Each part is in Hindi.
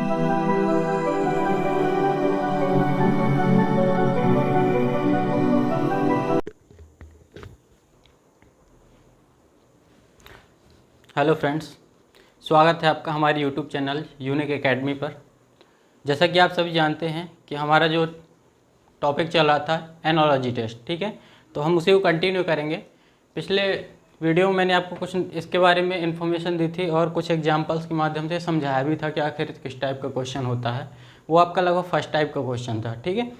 हेलो फ्रेंड्स, स्वागत है आपका हमारे यूट्यूब चैनल यूनिक एकेडमी पर। जैसा कि आप सभी जानते हैं कि हमारा जो टॉपिक चल रहा था एनोलॉजी टेस्ट, ठीक है, तो हम उसी को कंटिन्यू करेंगे। पिछले वीडियो में मैंने आपको कुछ इसके बारे में इन्फॉर्मेशन दी थी और कुछ एग्जांपल्स के माध्यम से समझाया भी था कि आखिर किस टाइप का क्वेश्चन होता है। वो आपका लगभग फर्स्ट टाइप का क्वेश्चन था, ठीक है।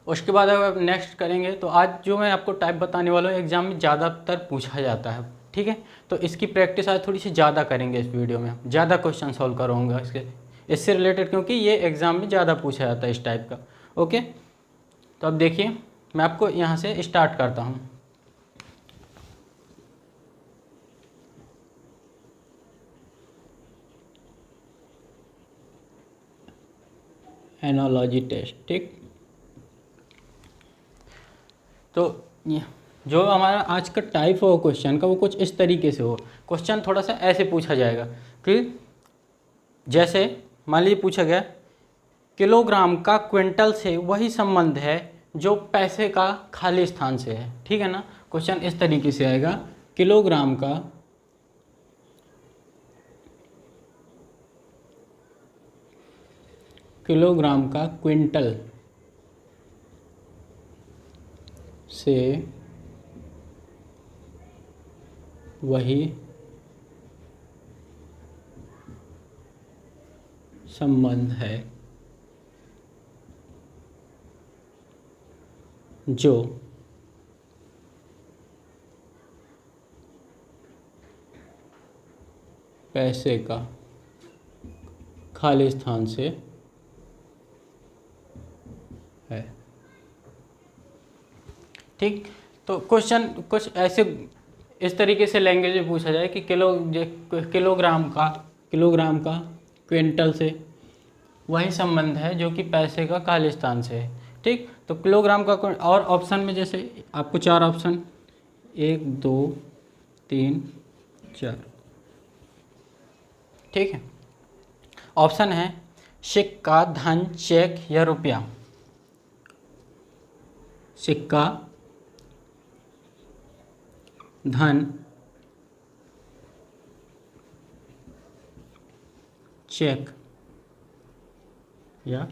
उसके बाद अगर नेक्स्ट करेंगे तो आज जो मैं आपको टाइप बताने वाला हूँ एग्जाम में ज़्यादातर पूछा जाता है, ठीक है। तो इसकी प्रैक्टिस आज थोड़ी सी ज़्यादा करेंगे इस वीडियो में, ज़्यादा क्वेश्चन सॉल्व करूँगा इससे रिलेटेड, क्योंकि ये एग्ज़ाम में ज़्यादा पूछा जाता है इस टाइप का। ओके, तो अब देखिए मैं आपको यहाँ से स्टार्ट करता हूँ। एनोलॉजी टेस्ट, ठीक। तो जो हमारा आज का टाइप हो क्वेश्चन का वो कुछ इस तरीके से हो। क्वेश्चन थोड़ा सा ऐसे पूछा जाएगा कि जैसे मान लीजिए पूछा गया किलोग्राम का क्विंटल से वही संबंध है जो पैसे का खाली स्थान से है, ठीक है ना। क्वेश्चन इस तरीके से आएगा, किलोग्राम का क्विंटल से वही संबंध है जो पैसे का खाली स्थान से है, ठीक। तो क्वेश्चन कुछ ऐसे इस तरीके से लैंग्वेज में पूछा जाए कि किलोग्राम का क्विंटल से वही संबंध है जो कि पैसे का खाली स्थान से है, ठीक। तो किलोग्राम का और ऑप्शन में जैसे आपको 4 ऑप्शन 1 2 3 4, ठीक है। ऑप्शन है सिक्का, धन, चेक या रुपया। सिक्का, धन, चेक या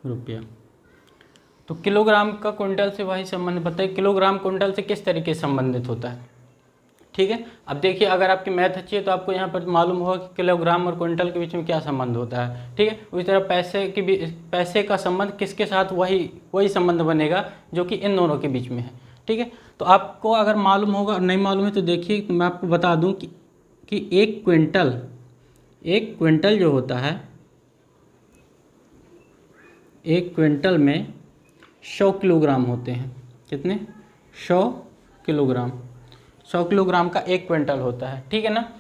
रुपया। तो किलोग्राम का क्विंटल से वही संबंध बताइए, किलोग्राम क्विंटल से किस तरीके से संबंधित होता है, ठीक है। अब देखिए अगर आपकी मैथ अच्छी है तो आपको यहाँ पर मालूम होगा कि किलोग्राम और क्विंटल के बीच में क्या संबंध होता है, ठीक है। उसी तरह पैसे का संबंध किसके साथ, वही संबंध बनेगा जो कि इन दोनों के बीच में है, ठीक है। तो आपको अगर मालूम होगा और नहीं मालूम है तो देखिए मैं आपको बता दूं कि एक क्विंटल जो होता है, एक क्विंटल में 100 किलोग्राम होते हैं। कितने? 100 किलोग्राम। 100 किलोग्राम का एक क्विंटल होता है, ठीक है ना।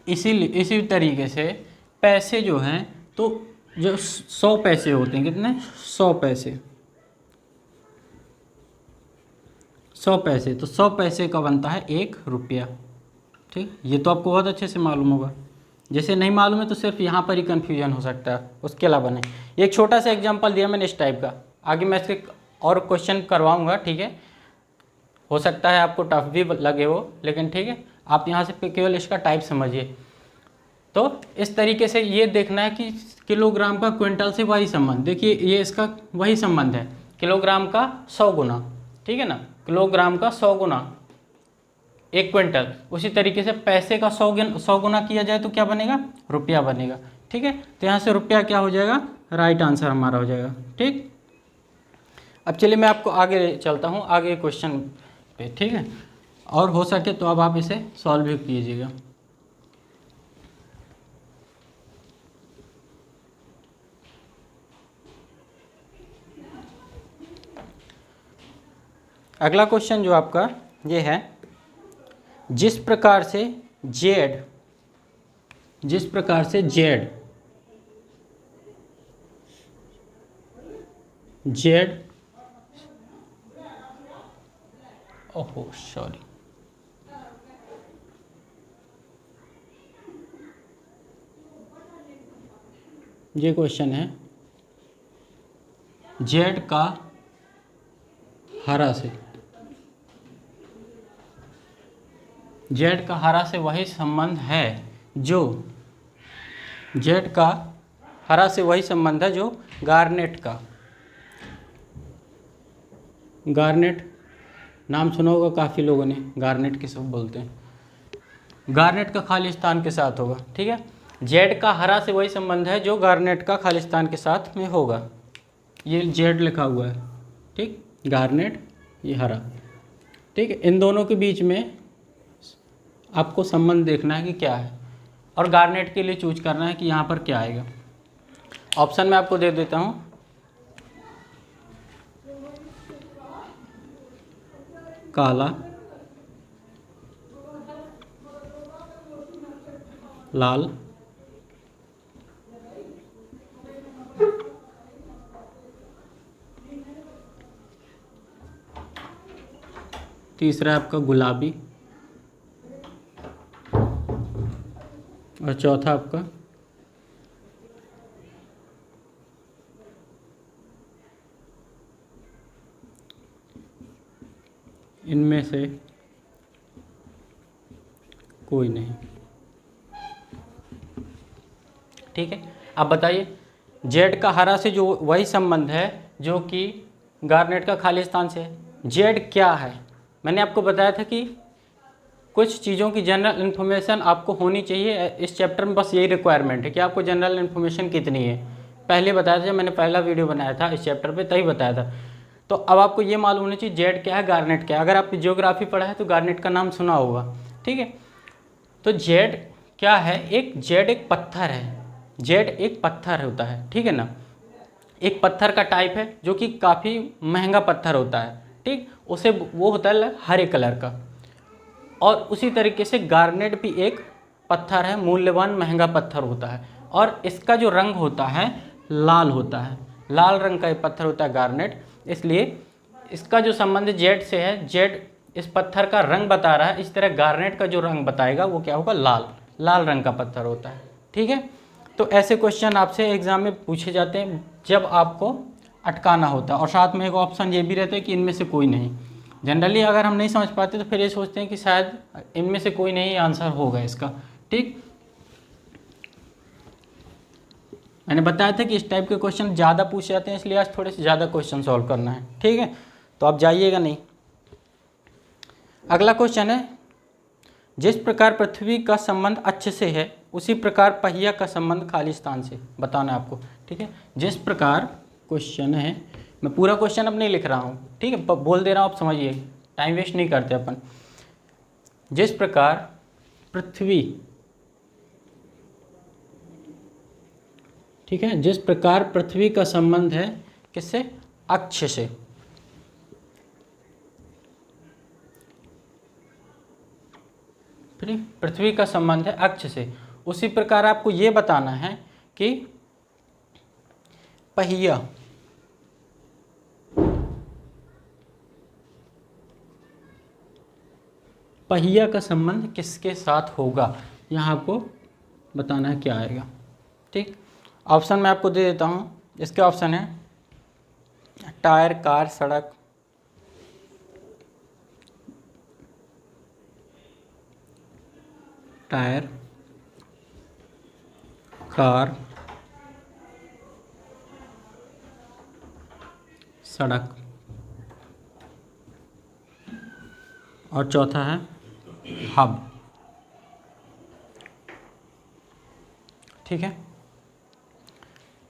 इसी तरीके से पैसे जो हैं तो जो 100 पैसे होते हैं, कितने? 100 पैसे। 100 पैसे, तो 100 पैसे का बनता है 1 रुपया, ठीक। ये तो आपको बहुत अच्छे से मालूम होगा। जैसे नहीं मालूम है तो सिर्फ यहाँ पर ही कन्फ्यूजन हो सकता है, उसके अलावा नहीं। एक छोटा सा एग्जांपल दिया मैंने इस टाइप का, आगे मैं इसके और क्वेश्चन करवाऊँगा, ठीक है। हो सकता है आपको टफ भी लगे हो, लेकिन ठीक है, आप यहाँ से केवल इसका टाइप समझिए। तो इस तरीके से ये देखना है कि किलोग्राम का क्विंटल से वही संबंध, देखिए ये इसका वही संबंध है, किलोग्राम का 100 गुना, ठीक है ना। किलोग्राम का 100 गुना 1 क्विंटल। उसी तरीके से पैसे का 100 गुना किया जाए तो क्या बनेगा? रुपया बनेगा, ठीक है। तो यहाँ से रुपया क्या हो जाएगा? राइट आंसर हमारा हो जाएगा, ठीक। अब चलिए मैं आपको आगे चलता हूँ, आगे क्वेश्चन पे, ठीक है। और हो सके तो अब आप इसे सॉल्व भी कीजिएगा। अगला क्वेश्चन जो आपका ये है, जिस प्रकार से जेड ओहो सॉरी, ये क्वेश्चन है, जेड का हरा से, जेड का हरा से वही संबंध है जो, जेड का हरा से वही संबंध है जो गार्नेट का, गार्नेट नाम सुना होगा काफ़ी लोगों ने, गार्नेट किसे बोलते हैं, गार्नेट का खालिस्तान के साथ होगा। ठीक है, जेड का हरा से वही संबंध है जो गार्नेट का खालिस्तान के साथ में होगा। ये जेड लिखा हुआ है, ठीक, गार्नेट ये हरा, ठीक है। इन दोनों के बीच में आपको संबंध देखना है कि क्या है, और गार्नेट के लिए चूज करना है कि यहाँ पर क्या आएगा। ऑप्शन मैं आपको दे देता हूँ, काला, लाल, तीसरा है आपका गुलाबी, और चौथा आपका इनमें से कोई नहीं। ठीक है, अब बताइए, जेड का हरा से जो वही संबंध है जो कि गार्नेट का खालिस्तान से है। जेड क्या है, मैंने आपको बताया था कि कुछ चीज़ों की जनरल इन्फॉर्मेशन आपको होनी चाहिए। इस चैप्टर में बस यही रिक्वायरमेंट है कि आपको जनरल इन्फॉर्मेशन कितनी है। पहले बताया था, जब मैंने पहला वीडियो बनाया था इस चैप्टर पे तभी बताया था। तो अब आपको ये मालूम होना चाहिए जेड क्या है, गार्नेट क्या है। अगर आपने ज्योग्राफी पढ़ा है तो गार्नेट का नाम सुना होगा। ठीक है, तो जेड क्या है, एक जेड एक पत्थर है, जेड एक पत्थर होता है, ठीक है ना, एक पत्थर का टाइप है जो कि काफ़ी महंगा पत्थर होता है। ठीक, उसे वो होता है हरे कलर का। और उसी तरीके से गार्नेट भी एक पत्थर है, मूल्यवान महंगा पत्थर होता है, और इसका जो रंग होता है लाल होता है, लाल रंग का एक पत्थर होता है गार्नेट। इसलिए इसका जो संबंध जेड से है, जेड इस पत्थर का रंग बता रहा है, इस तरह गार्नेट का जो रंग बताएगा वो क्या होगा, लाल, लाल रंग का पत्थर होता है। ठीक है, तो ऐसे क्वेश्चन आपसे एग्जाम में पूछे जाते हैं जब आपको अटकाना होता है। और साथ में एक ऑप्शन ये भी रहता है कि इनमें से कोई नहीं। जनरली अगर हम नहीं समझ पाते तो फिर ये सोचते हैं कि शायद इनमें से कोई नहीं आंसर होगा इसका। ठीक, मैंने बताया था कि इस टाइप के क्वेश्चन ज़्यादा पूछे जाते हैं, इसलिए आज थोड़े से ज़्यादा क्वेश्चन सॉल्व करना है। ठीक है, तो आप जाइएगा नहीं। अगला क्वेश्चन है, जिस प्रकार पृथ्वी का संबंध अक्ष से है उसी प्रकार पहिया का संबंध खालिस्तान से बताना है आपको। ठीक है, जिस प्रकार क्वेश्चन है, मैं पूरा क्वेश्चन अब नहीं लिख रहा हूँ, ठीक है, बोल दे रहा हूँ, आप समझिए, टाइम वेस्ट नहीं करते अपन। जिस प्रकार पृथ्वी, ठीक है, जिस प्रकार पृथ्वी का संबंध है किससे, अक्ष से, पृथ्वी का संबंध है अक्ष से, उसी प्रकार आपको ये बताना है कि पहिया, पहिया का संबंध किसके साथ होगा, यहाँ आपको बताना है क्या आएगा। ठीक, ऑप्शन मैं आपको दे देता हूँ। इसके ऑप्शन है टायर, कार, सड़क, टायर, कार, सड़क, और चौथा है हब। ठीक है,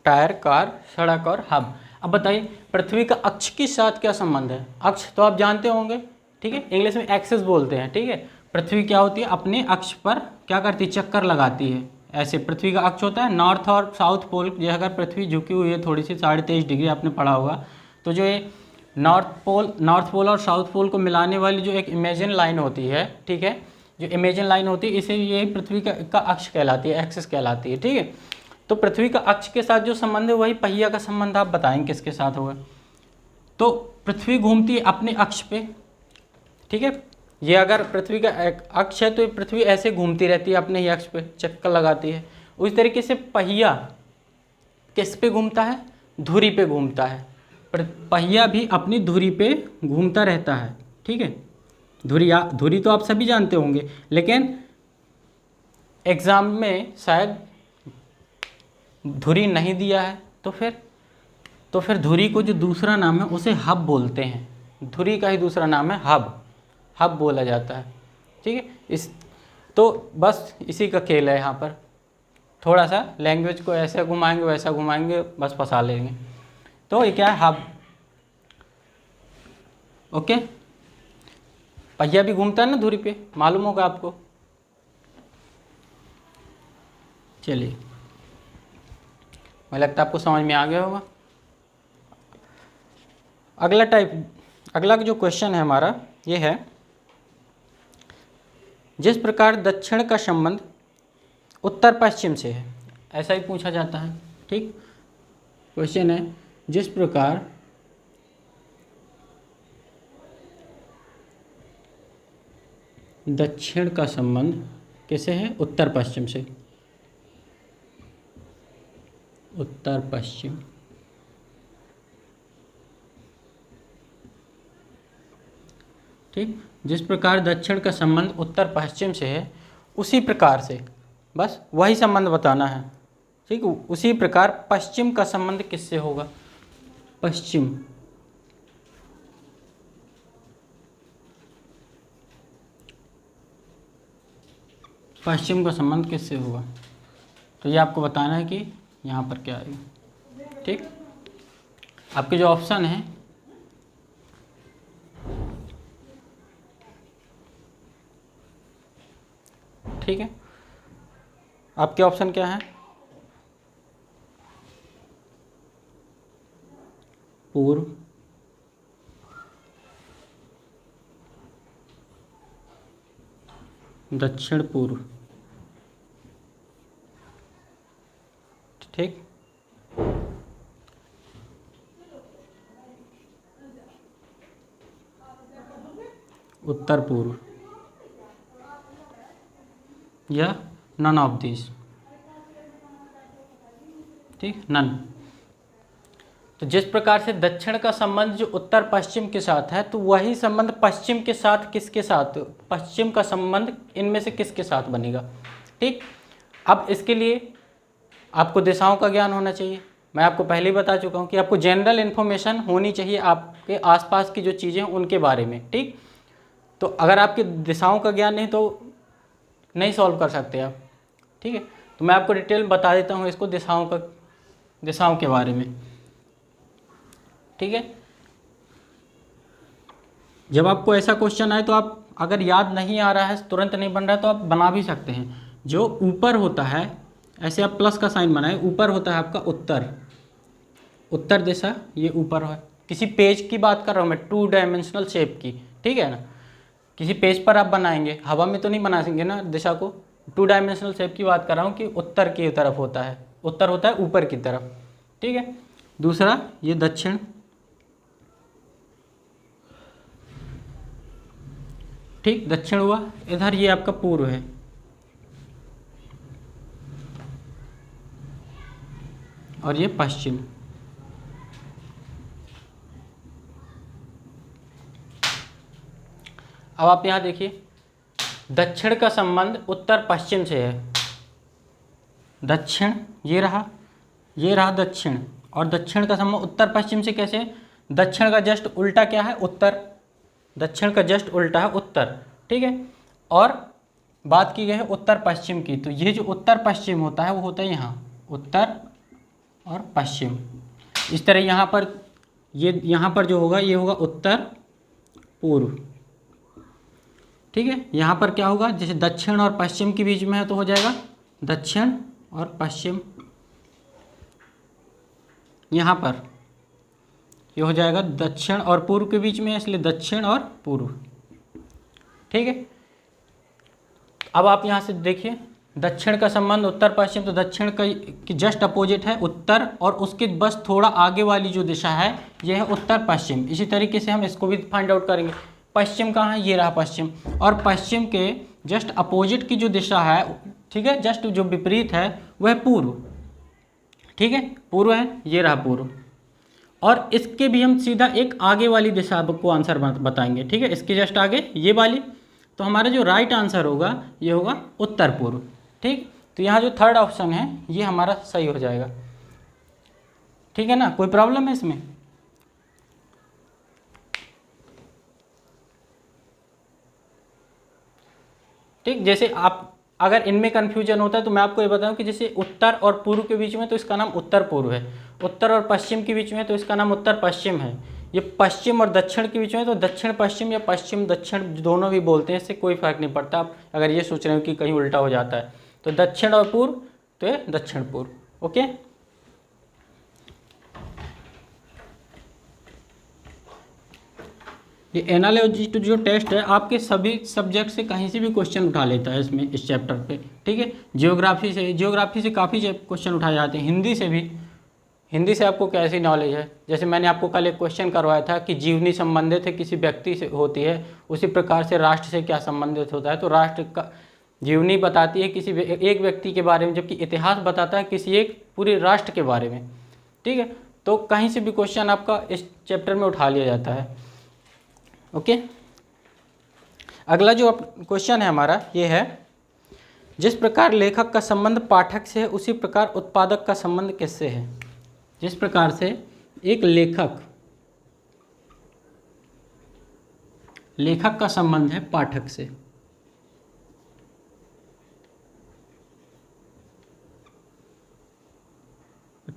टायर, कार, सड़क और हब। अब बताइए पृथ्वी का अक्ष के साथ क्या संबंध है। अक्ष तो आप जानते होंगे, ठीक है, इंग्लिश में एक्सिस बोलते हैं। ठीक है, पृथ्वी क्या होती है, अपने अक्ष पर क्या करती है, चक्कर लगाती है। ऐसे पृथ्वी का अक्ष होता है नॉर्थ और साउथ पोल। ये अगर पृथ्वी झुकी हुई है थोड़ी सी 23.5 डिग्री, आपने पढ़ा होगा, तो जो ये नॉर्थ पोल और साउथ पोल को मिलाने वाली जो एक इमेजिन लाइन होती है, ठीक है, जो इमेजिन लाइन होती है, इसे ये पृथ्वी का अक्ष कहलाती है, एक्सिस कहलाती है। ठीक है, तो पृथ्वी का अक्ष के साथ जो संबंध है वही पहिया का संबंध। आप बताएंगे किसके साथ होगा। तो पृथ्वी घूमती है अपने अक्ष पे, ठीक है, ये अगर पृथ्वी का अक्ष है तो ये पृथ्वी ऐसे घूमती रहती है अपने ही अक्ष पे, चक्कर लगाती है। उस तरीके से पहिया किस पे घूमता है? धुरी पे घूमता है। पर पहिया भी अपनी धुरी पे घूमता रहता है, ठीक है। धुरी तो आप सभी जानते होंगे, लेकिन एग्ज़ाम में शायद धुरी नहीं दिया है, तो फिर धुरी को जो दूसरा नाम है उसे हब बोलते हैं। धुरी का ही दूसरा नाम है हब बोला जाता है, ठीक है। तो बस इसी का खेल है यहाँ पर, थोड़ा सा लैंग्वेज को ऐसे घुमाएंगे वैसा घुमाएंगे, बस फंसा लेंगे। तो ये क्या है? हब। ओके, पहिया भी घूमता है ना धुरी पे, मालूम होगा आपको। चलिए, मुझे लगता है आपको समझ में आ गया होगा। अगला जो क्वेश्चन है हमारा ये है, जिस प्रकार दक्षिण का संबंध उत्तर पश्चिम से है, ऐसा ही पूछा जाता है, ठीक। क्वेश्चन है, जिस प्रकार दक्षिण का संबंध किसे है? उत्तर पश्चिम से। उत्तर पश्चिम, ठीक। जिस प्रकार दक्षिण का संबंध उत्तर पश्चिम से है, उसी प्रकार से, बस वही संबंध बताना है, ठीक। उसी प्रकार पश्चिम का संबंध किससे होगा? पश्चिम का संबंध किससे होगा? तो ये आपको बताना है कि यहाँ पर क्या आएगा, ठीक। आपके जो ऑप्शन है, ठीक है, आपके ऑप्शन क्या है? पूर्व, दक्षिण पूर्व, ठीक। उत्तर पूर्व या नन ऑफ दिस, ठीक, नन। तो जिस प्रकार से दक्षिण का संबंध जो उत्तर पश्चिम के साथ है, तो वही संबंध पश्चिम के साथ किसके साथ? पश्चिम का संबंध इनमें से किसके साथ बनेगा, ठीक। अब इसके लिए आपको दिशाओं का ज्ञान होना चाहिए। मैं आपको पहले ही बता चुका हूँ कि आपको जनरल इन्फॉर्मेशन होनी चाहिए आपके आसपास की जो चीज़ें हैं उनके बारे में, ठीक। तो अगर आपके दिशाओं का ज्ञान नहीं तो नहीं सॉल्व कर सकते आप, ठीक है। तो मैं आपको डिटेल बता देता हूँ इसको, दिशाओं के बारे में, ठीक है। जब आपको ऐसा क्वेश्चन आए तो आप अगर याद नहीं आ रहा है, तुरंत नहीं बन रहा है, तो आप बना भी सकते हैं। जो ऊपर होता है, ऐसे आप प्लस का साइन बनाए, ऊपर होता है आपका उत्तर दिशा, ये ऊपर है। किसी पेज की बात कर रहा हूँ मैं, 2 डायमेंशनल शेप की, ठीक है ना। किसी पेज पर आप बनाएंगे, हवा में तो नहीं बना सकेंगे ना दिशा को। 2 डायमेंशनल शेप की बात कर रहा हूँ कि उत्तर की तरफ होता है, उत्तर होता है ऊपर की तरफ, ठीक है। दूसरा ये दक्षिण, ठीक, दक्षिण हुआ। इधर ये आपका पूर्व है, और ये पश्चिम। अब आप यहाँ देखिए, दक्षिण का संबंध उत्तर पश्चिम से है। दक्षिण ये रहा दक्षिण, और दक्षिण का संबंध उत्तर पश्चिम से कैसे? दक्षिण का जस्ट उल्टा क्या है? उत्तर। दक्षिण का जस्ट उल्टा है उत्तर, ठीक है। और बात की गई है उत्तर पश्चिम की, तो ये जो उत्तर पश्चिम होता है वो होता है यहाँ उत्तर और पश्चिम। इस तरह यहाँ पर जो होगा ये होगा उत्तर पूर्व, ठीक है। यहाँ पर क्या होगा? जैसे दक्षिण और पश्चिम के बीच में है तो हो जाएगा दक्षिण और पश्चिम। यहाँ पर ये हो जाएगा दक्षिण और पूर्व के बीच में है, इसलिए दक्षिण और पूर्व, ठीक है। अब आप यहाँ से देखिए, दक्षिण का संबंध उत्तर पश्चिम, तो दक्षिण का की जस्ट अपोजिट है उत्तर, और उसके बस थोड़ा आगे वाली जो दिशा है ये है उत्तर पश्चिम। इसी तरीके से हम इसको भी फाइंड आउट करेंगे। पश्चिम कहाँ है? ये रहा पश्चिम, और पश्चिम के जस्ट अपोजिट की जो दिशा है, ठीक है, जस्ट जो विपरीत है वह पूर्व, ठीक है, पूर्व है, ये रहा पूर्व। और इसके भी हम सीधा एक आगे वाली दिशा को आंसर बताएंगे, ठीक है, इसके जस्ट आगे ये वाली। तो हमारा जो राइट आंसर होगा ये होगा उत्तर पूर्व। ठीक, तो यहाँ जो थर्ड ऑप्शन है ये हमारा सही हो जाएगा। ठीक है ना, कोई प्रॉब्लम है इसमें? ठीक, जैसे आप अगर इनमें कन्फ्यूजन होता है तो मैं आपको ये बताऊं कि जैसे उत्तर और पूर्व के बीच में तो इसका नाम उत्तर पूर्व है, उत्तर और पश्चिम के बीच में तो इसका नाम उत्तर पश्चिम है, ये पश्चिम और दक्षिण के बीच में तो दक्षिण पश्चिम या पश्चिम दक्षिण दोनों भी बोलते हैं, इससे कोई फर्क नहीं पड़ता। आप अगर ये सोच रहे हो कि कहीं उल्टा हो जाता है तो दक्षिण और पूर्व तो ये दक्षिण पूर्व। ओके, ये एनालॉजी टू जो टेस्ट है आपके सभी सब्जेक्ट से कहीं से भी क्वेश्चन उठा लेता है इसमें, इस चैप्टर पे। ठीक है, ज्योग्राफी से काफ़ी क्वेश्चन उठाए जाते हैं, हिंदी से भी। हिंदी से आपको कैसी नॉलेज है? जैसे मैंने आपको कल एक क्वेश्चन करवाया था कि जीवनी संबंधित है किसी व्यक्ति से होती है, उसी प्रकार से राष्ट्र से क्या संबंधित होता है। तो राष्ट्र का जीवनी बताती है किसी एक व्यक्ति के बारे में, जबकि इतिहास बताता है किसी एक पूरे राष्ट्र के बारे में। ठीक है, तो कहीं से भी क्वेश्चन आपका इस चैप्टर में उठा लिया जाता है। ओके, अगला जो क्वेश्चन है हमारा ये है, जिस प्रकार लेखक का संबंध पाठक से है उसी प्रकार उत्पादक का संबंध किससे है? जिस प्रकार से एक लेखक का संबंध है पाठक से,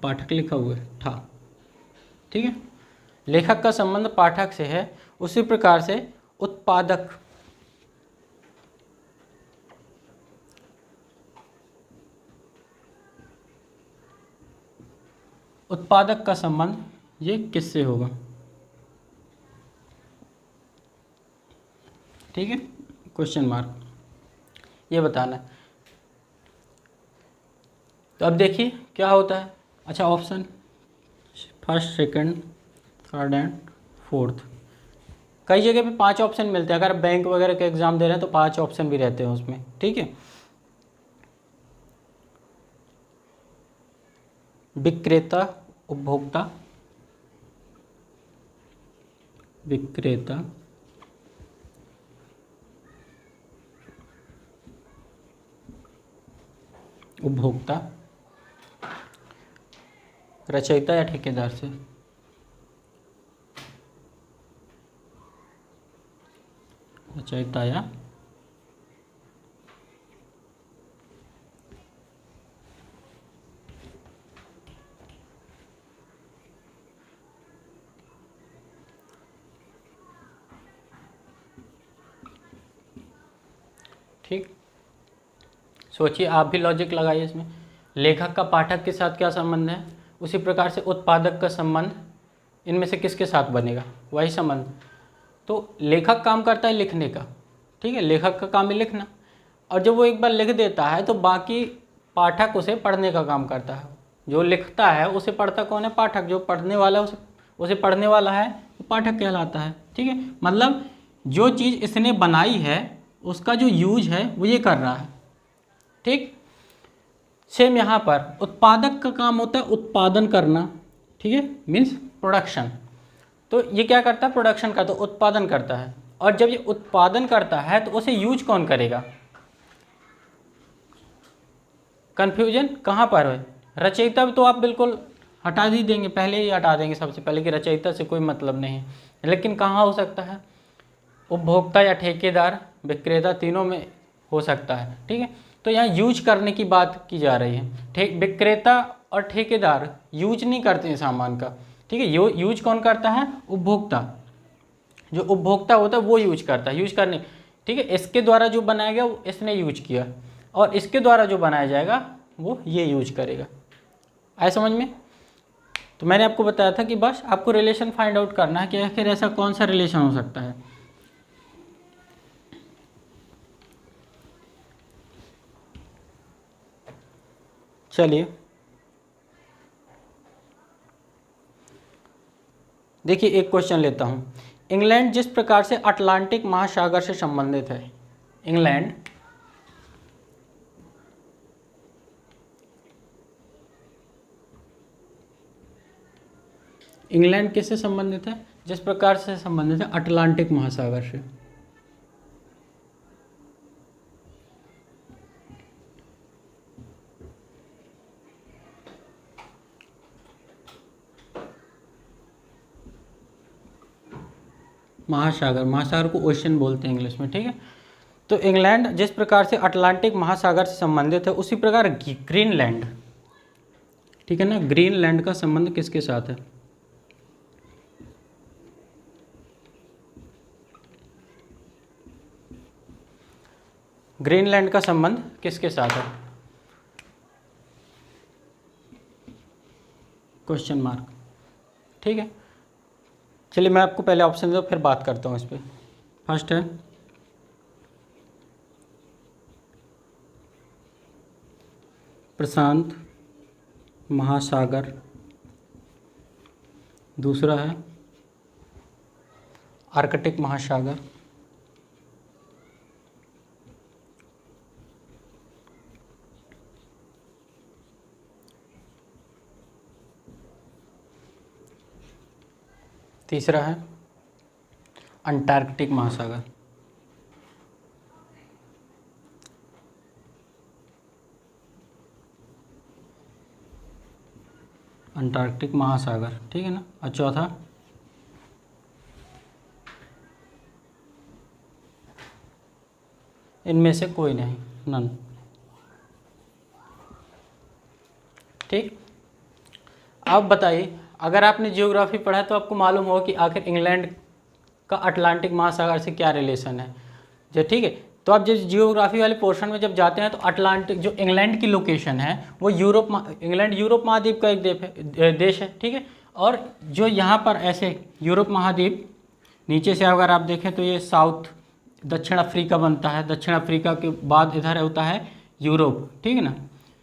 पाठक लिखा हुआ है था। ठीक है, लेखक का संबंध पाठक से है उसी प्रकार से उत्पादक का संबंध ये किससे होगा? ठीक है, क्वेश्चन मार्क ये बताना है। तो अब देखिए क्या होता है। अच्छा, option first, second, third and fourth, कई जगह पे 5 ऑप्शन मिलते हैं। अगर बैंक वगैरह के एग्जाम दे रहे हैं तो 5 ऑप्शन भी रहते हैं उसमें। ठीक है, विक्रेता, उपभोक्ता, उपभोक्ता, रचयिता या ठेकेदार से। रचयिता या ठीक, सोचिए, आप भी लॉजिक लगाइए इसमें। लेखक का पाठक के साथ क्या संबंध है, उसी प्रकार से उत्पादक का संबंध इनमें से किसके साथ बनेगा? वही संबंध। तो लेखक काम करता है लिखने का, ठीक है, लेखक का काम है लिखना, और जब वो एक बार लिख देता है तो बाकी पाठक उसे पढ़ने का काम करता है। जो लिखता है उसे पढ़ता कौन है? पाठक। जो पढ़ने वाला उसे पढ़ने वाला है वो पाठक कहलाता है। ठीक है, मतलब जो चीज़ इसने बनाई है उसका जो यूज है वो ये कर रहा है। ठीक, सेम यहाँ पर उत्पादक का काम होता है उत्पादन करना। ठीक है, मीन्स प्रोडक्शन। तो ये क्या करता है? प्रोडक्शन करता है, उत्पादन करता है। और जब ये उत्पादन करता है तो उसे यूज कौन करेगा? कंफ्यूजन कहाँ पर है? रचयिता तो आप बिल्कुल हटा ही देंगे, पहले ही हटा देंगे सबसे पहले कि रचयिता से कोई मतलब नहीं है। लेकिन कहाँ हो सकता है? उपभोक्ता या ठेकेदार, विक्रेता, तीनों में हो सकता है। ठीक है, तो यहाँ यूज करने की बात की जा रही है। विक्रेता और ठेकेदार यूज नहीं करते हैं सामान का। ठीक है, यूज कौन करता है? उपभोक्ता। जो उपभोक्ता होता है वो यूज करता है, यूज करने। ठीक है, इसके द्वारा जो बनाया गया वो इसने यूज किया, और इसके द्वारा जो बनाया जाएगा वो ये यूज करेगा। आए समझ में? तो मैंने आपको बताया था कि बस आपको रिलेशन फाइंड आउट करना है कि आखिर ऐसा कौन सा रिलेशन हो सकता है। चलिए देखिए, एक क्वेश्चन लेता हूँ। इंग्लैंड जिस प्रकार से अटलांटिक महासागर से संबंधित है, इंग्लैंड इंग्लैंड किससे संबंधित है? जिस प्रकार से संबंधित है अटलांटिक महासागर से। महासागर, महासागर को ओशन बोलते हैं इंग्लिश में, ठीक है। तो इंग्लैंड जिस प्रकार से अटलांटिक महासागर से संबंधित है, उसी प्रकार ग्रीनलैंड, ठीक है ना, ग्रीनलैंड का संबंध किसके साथ है? ग्रीनलैंड का संबंध किसके साथ है? क्वेश्चन मार्क, ठीक है। चलिए मैं आपको पहले ऑप्शन दो, फिर बात करता हूँ इस पर। फर्स्ट है प्रशांत महासागर, दूसरा है आर्कटिक महासागर, तीसरा है अंटार्कटिक महासागर। अंटार्कटिक महासागर, ठीक है ना। और चौथा इनमें से कोई नहीं, नन, ठीक। अब बताइए, अगर आपने जियोग्राफी पढ़ा है तो आपको मालूम होगा कि आखिर इंग्लैंड का अटलांटिक महासागर से क्या रिलेशन है, जो, ठीक है। तो आप जब जियोग्राफी वाले पोर्शन में जब जाते हैं तो अटलांटिक, जो इंग्लैंड की लोकेशन है वो इंग्लैंड यूरोप महाद्वीप का एक देश है, ठीक है। और जो यहाँ पर ऐसे यूरोप महाद्वीप नीचे से अगर आप देखें तो ये साउथ दक्षिण अफ्रीका बनता है, दक्षिण अफ्रीका के बाद इधर होता है यूरोप, ठीक है ना,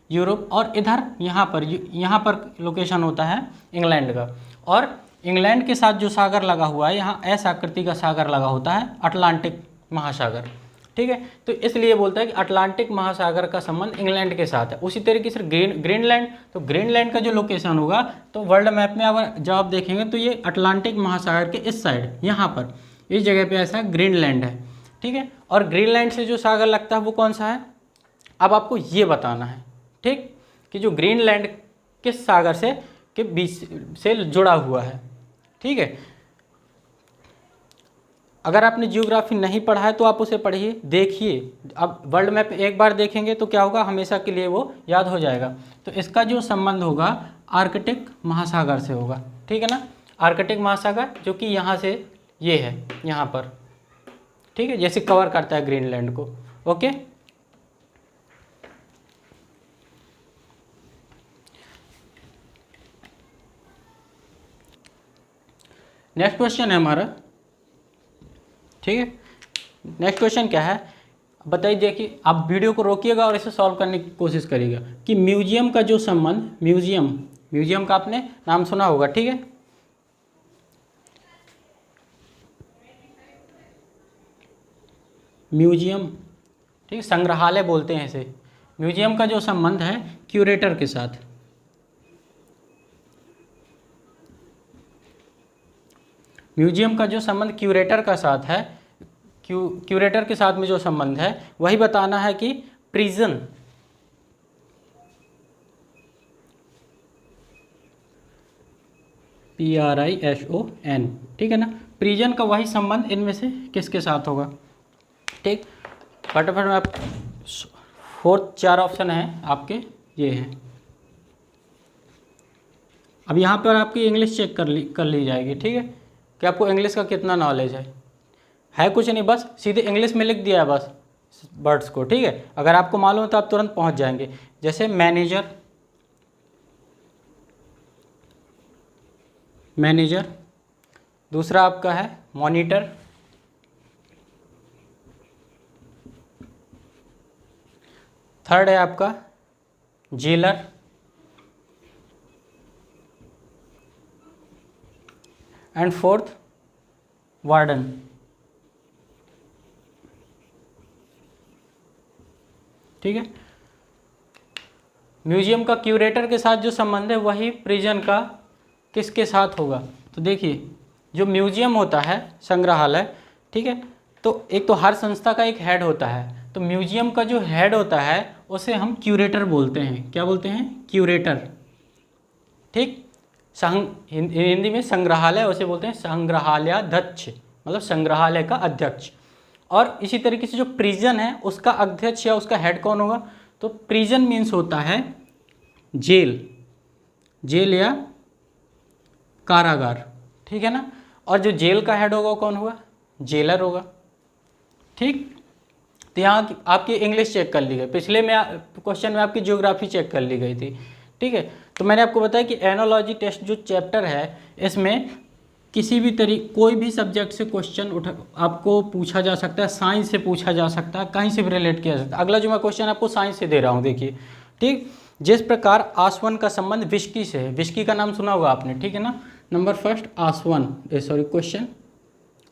यूरोप। और इधर यहाँ पर लोकेशन होता है इंग्लैंड का। और इंग्लैंड के साथ जो सागर लगा हुआ है, यहाँ एस आकृति का सागर लगा होता है, अटलांटिक महासागर, ठीक है। तो इसलिए बोलता है कि अटलांटिक महासागर का संबंध इंग्लैंड के साथ है। उसी तरीके से ग्रीनलैंड, तो ग्रीनलैंड का जो लोकेशन होगा, तो वर्ल्ड मैप में अगर जब आप देखेंगे तो ये अटलांटिक महासागर के इस साइड, यहाँ पर इस जगह पे ऐसा ग्रीनलैंड है, ठीक है। और ग्रीनलैंड से जो सागर लगता है वो कौन सा है, अब आपको ये बताना है, ठीक, कि जो ग्रीनलैंड किस सागर से के बीच से जुड़ा हुआ है, ठीक है। अगर आपने जियोग्राफी नहीं पढ़ा है तो आप उसे पढ़िए, देखिए। अब वर्ल्ड मैप एक बार देखेंगे तो क्या होगा, हमेशा के लिए वो याद हो जाएगा। तो इसका जो संबंध होगा आर्कटिक महासागर से होगा, ठीक है ना, आर्कटिक महासागर, जो कि यहाँ से ये है, यहाँ पर, ठीक है, जैसे कवर करता है ग्रीनलैंड को, ओके। नेक्स्ट क्वेश्चन है हमारा, ठीक है। नेक्स्ट क्वेश्चन क्या है बताइए, देखिए आप वीडियो को रोकिएगा और इसे सॉल्व करने की कोशिश करिएगा कि म्यूजियम का जो संबंध, म्यूजियम का आपने नाम सुना होगा, ठीक है। म्यूजियम, ठीक है, संग्रहालय बोलते हैं इसे। म्यूजियम का जो संबंध है क्यूरेटर के साथ, म्यूजियम का जो संबंध क्यूरेटर का साथ है, क्यूरेटर के साथ में जो संबंध है वही बताना है कि प्रिजन, PRISON, ठीक है ना, प्रिजन का वही संबंध इनमें से किसके साथ होगा, ठीक। फटाफट में आप फोर्थ 4 ऑप्शन हैं आपके, ये हैं। अब यहाँ पर आपकी इंग्लिश चेक कर ली जाएगी, ठीक है, कि आपको इंग्लिश का कितना नॉलेज है कुछ नहीं, बस सीधे इंग्लिश में लिख दिया है बस वर्ड्स को, ठीक है। अगर आपको मालूम है तो आप तुरंत पहुँच जाएंगे। जैसे मैनेजर, दूसरा आपका है मॉनिटर, थर्ड है आपका जेलर, एंड फोर्थ वार्डन, ठीक है। म्यूजियम का क्यूरेटर के साथ जो संबंध है वही प्रिजन का किसके साथ होगा? तो देखिए जो म्यूजियम होता है, संग्रहालय, ठीक है, तो एक तो हर संस्था का एक हेड होता है, तो म्यूजियम का जो हेड होता है उसे हम क्यूरेटर बोलते हैं। क्या बोलते हैं? क्यूरेटर। ठीक, हिंदी में संग्रहालय उसे बोलते हैं संग्रहालयाध्यक्ष, मतलब संग्रहालय का अध्यक्ष। और इसी तरीके से जो प्रिजन है उसका अध्यक्ष या उसका हेड कौन होगा? तो प्रिजन मीन्स होता है जेल, जेल या कारागार, ठीक है ना। और जो जेल का हेड होगा कौन होगा? जेलर होगा। ठीक, तो यहाँ आपकी इंग्लिश चेक कर ली गई, पिछले में क्वेश्चन में आपकी ज्योग्राफी चेक कर ली गई थी। ठीक है, तो मैंने आपको बताया कि एनोलॉजी टेस्ट जो चैप्टर है इसमें किसी भी कोई भी सब्जेक्ट से क्वेश्चन आपको पूछा जा सकता है, साइंस से पूछा जा सकता है, कहीं से भी रिलेट किया जा सकता है। अगला जो मैं क्वेश्चन आपको साइंस से दे रहा हूँ, देखिए। ठीक, जिस प्रकार आसवन का संबंध विस्की से है, विस्की का नाम सुना होगा आपने, ठीक है ना। नंबर फर्स्ट आसवन, क्वेश्चन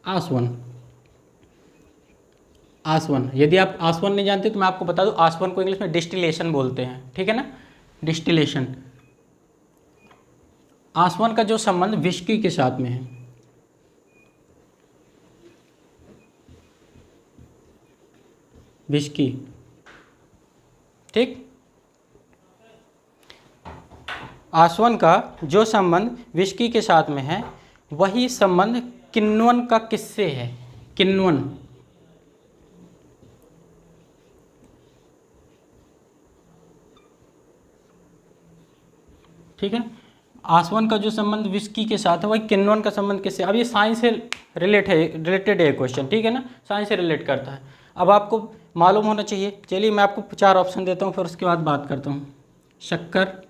आसवन। आसवन, यदि आप आसवन नहीं जानते तो मैं आपको बता दूं, आसवन को इंग्लिश में डिस्टिलेशन बोलते हैं, ठीक है ना, डिस्टिलेशन। आसवन का जो संबंध विस्की के साथ में है, विस्की, ठीक, आसवन का जो संबंध विस्की के साथ में है वही संबंध किण्वन का किससे है? किण्वन, ठीक है, आसवन का जो संबंध विस्की के साथ है वही किण्वन का संबंध किससे? अब ये साइंस से रिलेटेड है क्वेश्चन, ठीक है ना, साइंस से रिलेट करता है। अब आपको मालूम होना चाहिए। चलिए मैं आपको 4 ऑप्शन देता हूँ, फिर उसके बाद बात करता हूँ। शक्कर,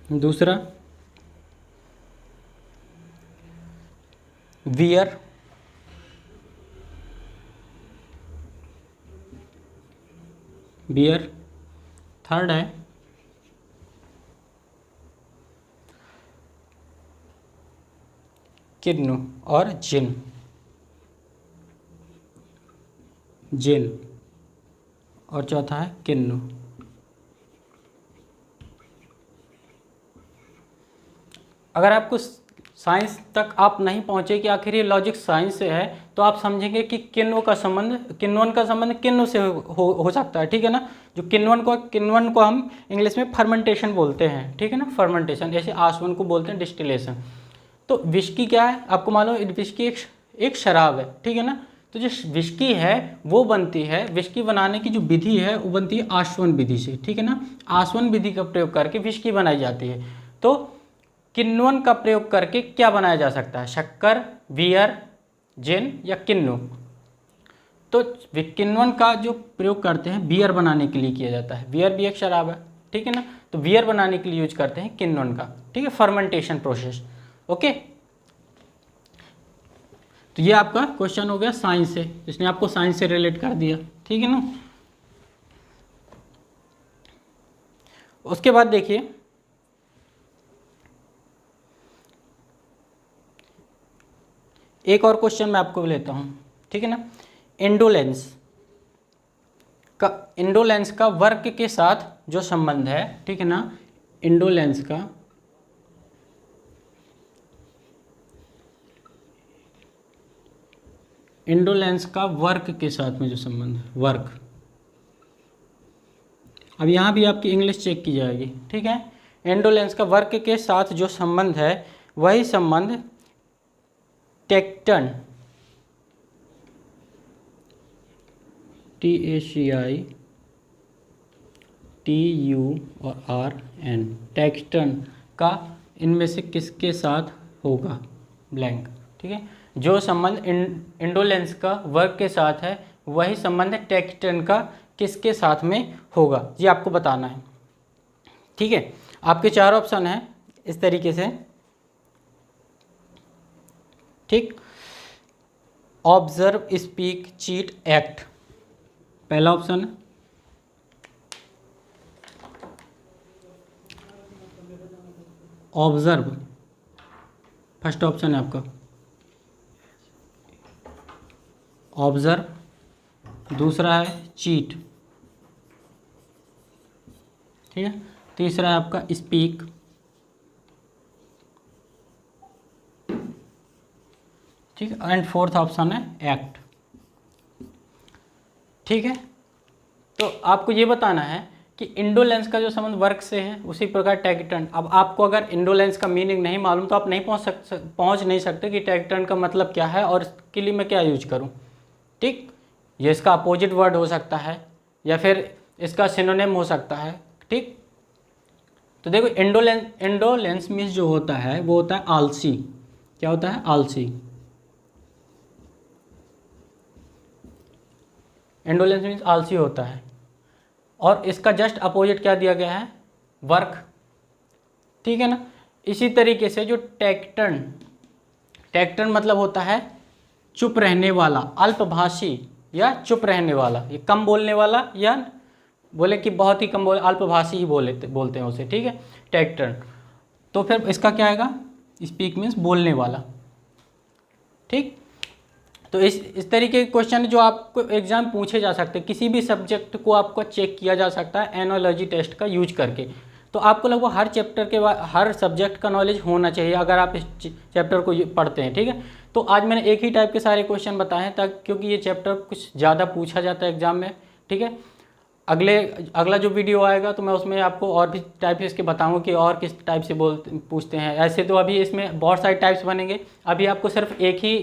दूसरा बियर, बियर, थर्ड है किन्नु और जिन, जिन, और चौथा है किन्नु। अगर आपको साइंस तक आप नहीं पहुंचे कि आखिर ये लॉजिक साइंस से है, तो आप समझेंगे कि किण्वन का संबंध किण्व से हो सकता है, ठीक है ना। जो किण्वन को हम इंग्लिश में फर्मेंटेशन बोलते हैं, ठीक है ना, फर्मेंटेशन। जैसे आसवन को बोलते हैं डिस्टिलेशन। तो विस्की क्या है? आपको मालूम है, विस्की एक शराब है, ठीक है ना। तो जो विस्की है वो बनती है, विस्की बनाने की जो विधि है वो बनती है आसवन विधि से, ठीक है ना। आसवन विधि का प्रयोग करके विस्की बनाई जाती है। तो किण्वन का प्रयोग करके क्या बनाया जा सकता है? शक्कर, बियर, जिन या किन्नु। तो किण्वन का जो प्रयोग करते हैं बियर बनाने के लिए किया जाता है। बियर भी एक शराब है, ठीक है ना। तो बियर बनाने के लिए यूज करते हैं किण्वन का, ठीक है, फर्मेंटेशन प्रोसेस। ओके, तो ये आपका क्वेश्चन हो गया साइंस से, इसने आपको साइंस से रिलेट कर दिया, ठीक है ना। उसके बाद देखिए एक और क्वेश्चन मैं आपको लेता हूं, ठीक है ना। इंडोलेंस का वर्क के साथ जो संबंध है, ठीक है ना, इंडोलेंस का वर्क के साथ में जो संबंध है, वर्क। अब यहाँ भी आपकी इंग्लिश चेक की जाएगी, ठीक है। इंडोलेंस का वर्क के साथ जो संबंध है वही संबंध टेक्टन, TACITURN, टेक्टन का इनमें से किसके साथ होगा? ब्लैंक, ठीक है। जो संबंध इंडोलेंस का वर्क के साथ है वही संबंध टेक्टन का किसके साथ में होगा, ये आपको बताना है, ठीक है। आपके 4 ऑप्शन हैं इस तरीके से, ठीक। Observe, speak, cheat, act. पहला ऑप्शन ऑब्जर्व, फर्स्ट ऑप्शन है आपका ऑब्जर्व। दूसरा है चीट, ठीक है। तीसरा है आपका स्पीक, ठीक है, एंड फोर्थ ऑप्शन है एक्ट। ठीक है, तो आपको ये बताना है कि इंडोलेंस का जो संबंध वर्क से है उसी प्रकार टैगिटर्न। अब आपको अगर इंडोलेंस का मीनिंग नहीं मालूम तो आप नहीं पहुंच नहीं सकते कि टैगिटर्न का मतलब क्या है और इसके लिए मैं क्या यूज करूं। ठीक, ये इसका अपोजिट वर्ड हो सकता है या फिर इसका सिनोनिम हो सकता है। ठीक, तो देखो इंडोलेंस मीन्स जो होता है वो होता है आलसी। क्या होता है? आलसी। इंडोलेंस मीन्स आलसी होता है और इसका जस्ट अपोजिट क्या दिया गया है? वर्क। ठीक है ना। इसी तरीके से जो टैक्टर्न मतलब होता है चुप रहने वाला, अल्पभाषी या चुप रहने वाला, ये कम बोलने वाला या बोले कि बहुत ही कम बोले, अल्पभाषी ही बोलते हैं उसे। ठीक है, टैक्टर्न। तो फिर इसका क्या आएगा? स्पीक मीन्स बोलने वाला। ठीक, तो इस तरीके के क्वेश्चन जो आपको एग्जाम पूछे जा सकते हैं, किसी भी सब्जेक्ट को आपको चेक किया जा सकता है एनालॉजी टेस्ट का यूज करके। तो आपको लगभग हर चैप्टर के बाद हर सब्जेक्ट का नॉलेज होना चाहिए अगर आप इस चैप्टर को पढ़ते हैं। ठीक है, तो आज मैंने एक ही टाइप के सारे क्वेश्चन बताए हैं ताकि, क्योंकि ये चैप्टर कुछ ज़्यादा पूछा जाता है एग्जाम में। ठीक है, अगला जो वीडियो आएगा तो मैं उसमें आपको और भी टाइप इसके बताऊंगा कि और किस टाइप से पूछते हैं। ऐसे तो अभी इसमें बहुत सारे टाइप्स बनेंगे, अभी आपको सिर्फ एक ही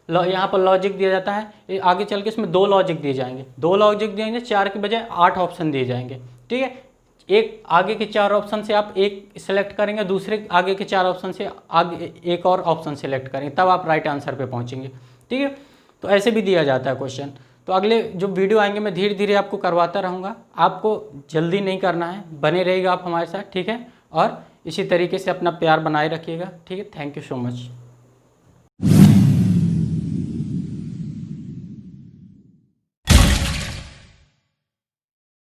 यहाँ पर लॉजिक दिया जाता है, आगे चल के इसमें 2 लॉजिक दिए जाएंगे, 2 लॉजिक दिए जाएंगे, 4 के बजाय 8 ऑप्शन दिए जाएंगे। ठीक है, एक आगे के 4 ऑप्शन से आप एक सिलेक्ट करेंगे, दूसरे आगे के 4 ऑप्शन से आगे एक और ऑप्शन सेलेक्ट करेंगे, तब आप राइट आंसर पे पहुँचेंगे। ठीक है, तो ऐसे भी दिया जाता है क्वेश्चन। तो अगले जो वीडियो आएंगे मैं धीरे धीरे आपको करवाता रहूँगा, आपको जल्दी नहीं करना है, बने रहिएगा आप हमारे साथ। ठीक है, और इसी तरीके से अपना प्यार बनाए रखिएगा। ठीक है, थैंक यू सो मच।